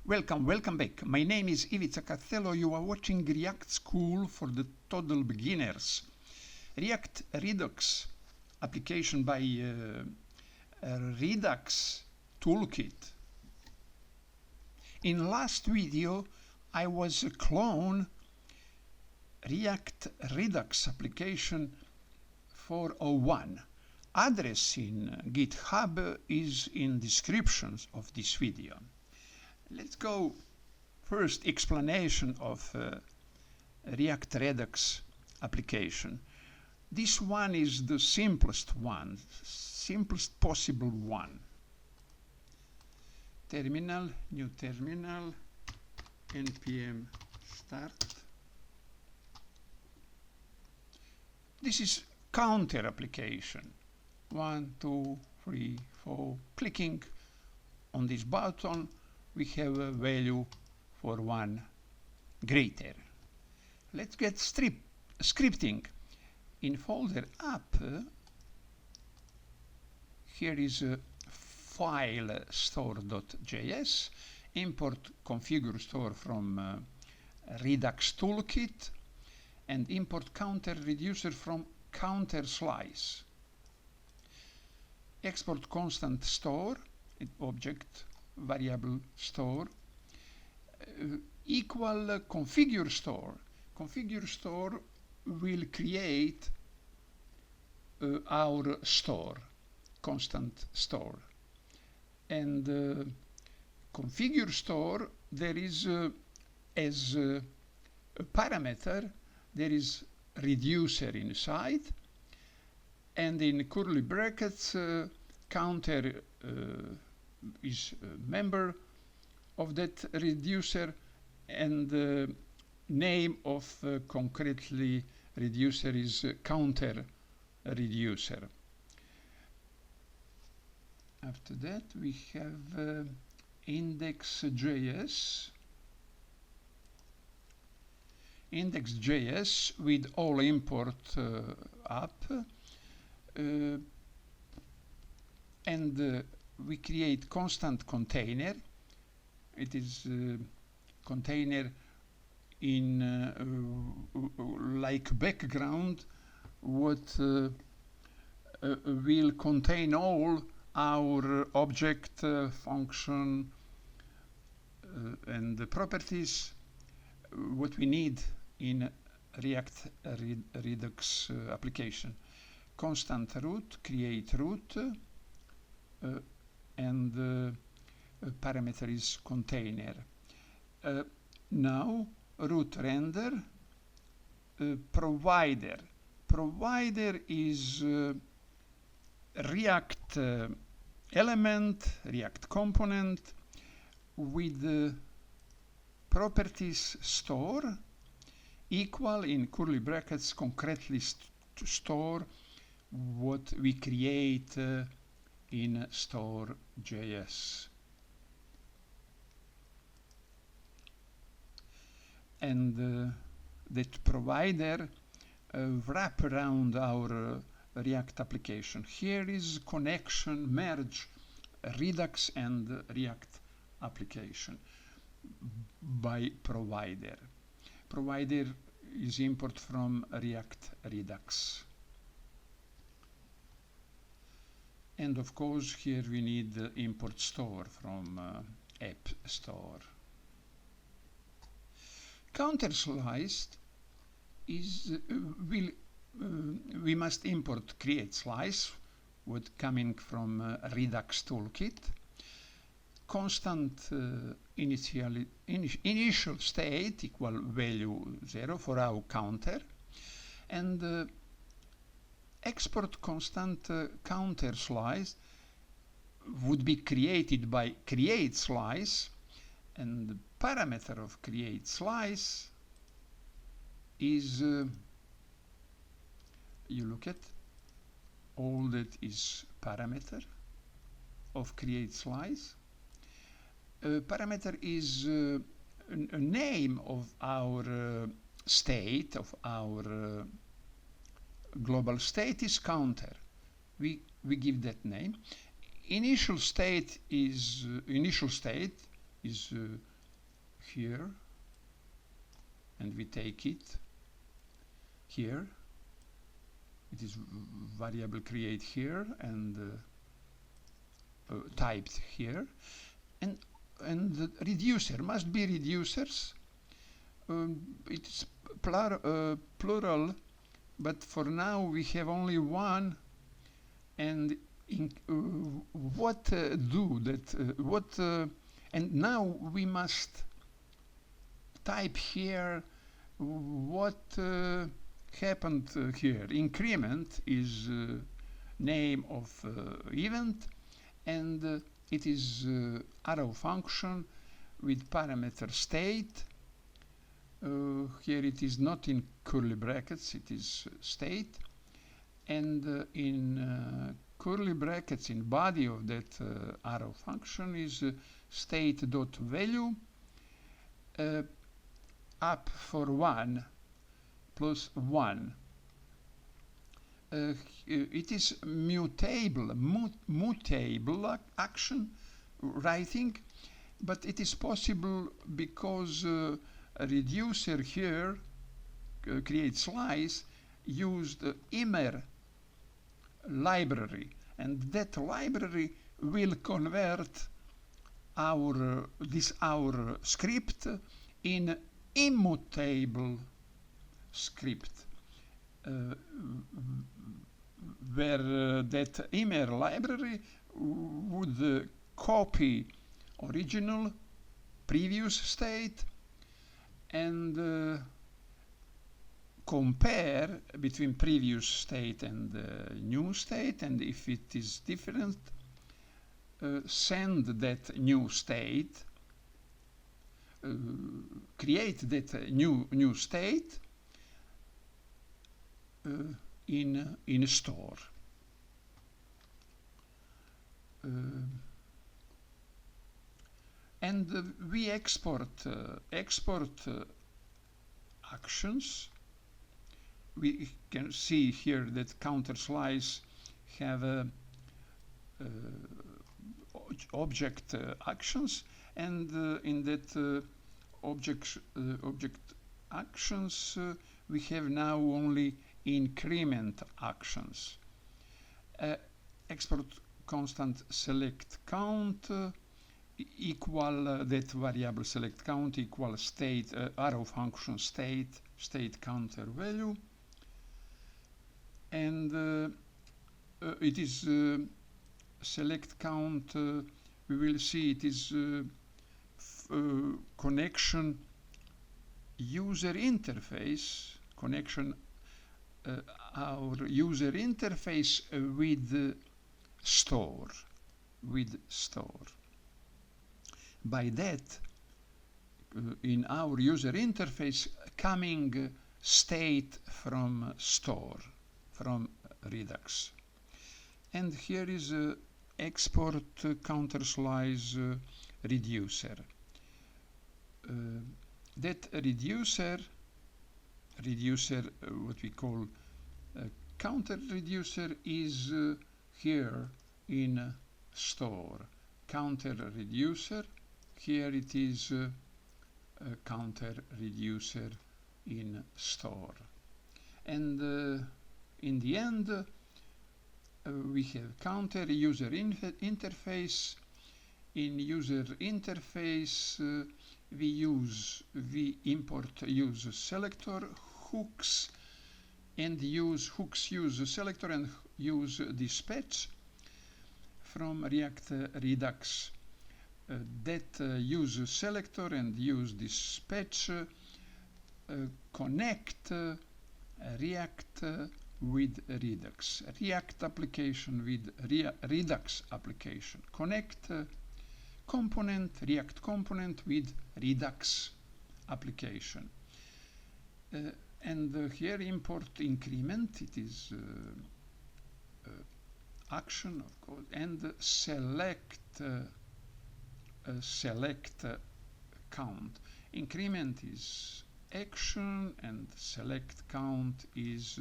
Welcome back. My name is Ivica Castello. You are watching React School for the Total Beginners. React Redux application by Redux ToolKit. In last video, I was clone React Redux application 401. Address in GitHub is in descriptions of this video. Let's go first explanation of React Redux application. This one is the simplest one, simplest possible one. Terminal, new terminal, npm start. This is counter application. 1, 2, 3, 4. Clicking on this button, we have a value for 1 greater. Let's get scripting. In folder app, here is a file store.js, import configure store from Redux ToolKit, and import counter reducer from counter slice. Export constant store, object variable store, equal configure store. Configure store will create our store, constant store. And configure store, there is as a parameter, there is reducer inside, and in curly brackets, counter is a member of that reducer, and the name of concretely reducer is counter reducer. After that we have index.js. Index.js with all import up, and we create constant container. It is container in like background what will contain all our object function and the properties what we need in React Redux application. Constant root, create root, and parameter is container. Now root render, provider. Provider is React element, React component with properties store equal in curly brackets concretely to store what we create in store.js. And that provider wrap around our React application. Here is connection, merge Redux and React application by provider. Provider is import from React Redux. And of course here we need import store from app store. Counter slice is we must import create slice with coming from Redux ToolKit. Constant initial state equal value 0 for our counter, and export constant counter slice would be created by create slice, and the parameter of create slice is you look at all that is parameter of create slice. Parameter is a name of our state, of our global state is counter. We give that name. Initial state is here, and we take it here. It is variable create here and typed here, and the reducer must be reducers. It's plural, but for now we have only one. And what do that? And now we must type here what happened here. Increment is name of event, and it is arrow function with parameter state. Here it is not in curly brackets, it is state, and in curly brackets in body of that arrow function is state.value up for 1 plus 1. It is mutable action writing, but it is possible because a reducer here create slice used immer library, and that library will convert our script in immutable script, where that immer library would copy original previous state and compare between previous state and new state, and if it is different, send that new state, create that new state in store. And we export actions. We can see here that counter slice have object actions, and in that object actions we have now only increment actions. Export constant select count equal that variable select count equal state arrow function state counter value, and it is select count. We will see it is connection user interface, connection our user interface with store. By that, in our user interface, coming state from store, from Redux. And here is export counter slice reducer. That reducer, what we call counter reducer, is here in store. Counter reducer, here it is counter reducer in store. And in the end, we have counter user interface. In user interface, we import use selector hooks, and hooks use selector and use dispatch from React Redux. That use selector and use dispatch connect React with Redux. React application with Redux application. Connect React component with Redux application. And here import increment, it is action of code, and select count. Increment is action and select count is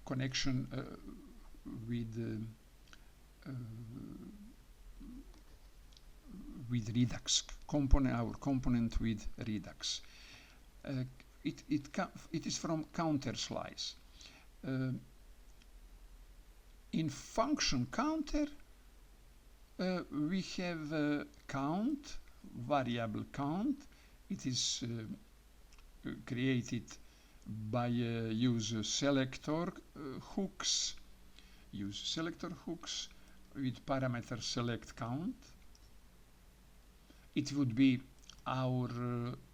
connection with Redux component, our component with Redux. It is from counter slice. In function counter, we have count, variable count. It is created by use selector hooks. Use selector hooks with parameter select count. It would be our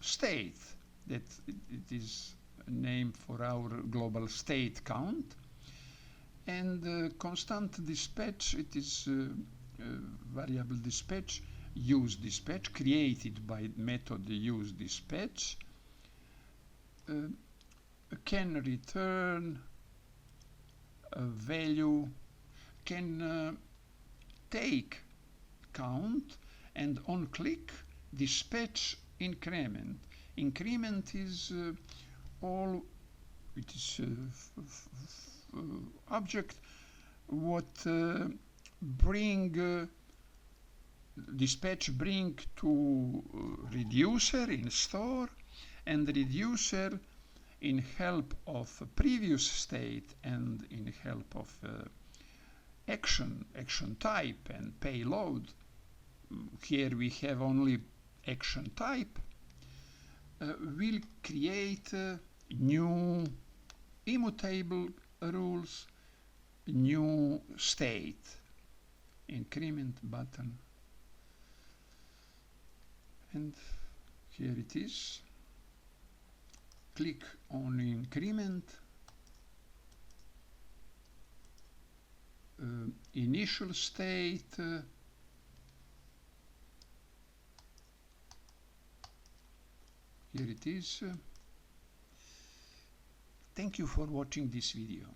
state, that it is a name for our global state count. And constant dispatch, it is variable dispatch, use dispatch, created by method use dispatch. Can return a value, can take count, and on click dispatch increment. Increment is all, it is object what bring dispatch bring to reducer in store, and reducer in help of previous state and in help of action type and payload. Here we have only action type. Will create new immutable rules, new state, increment button, and here it is. Click on increment, initial state, here it is. Thank you for watching this video.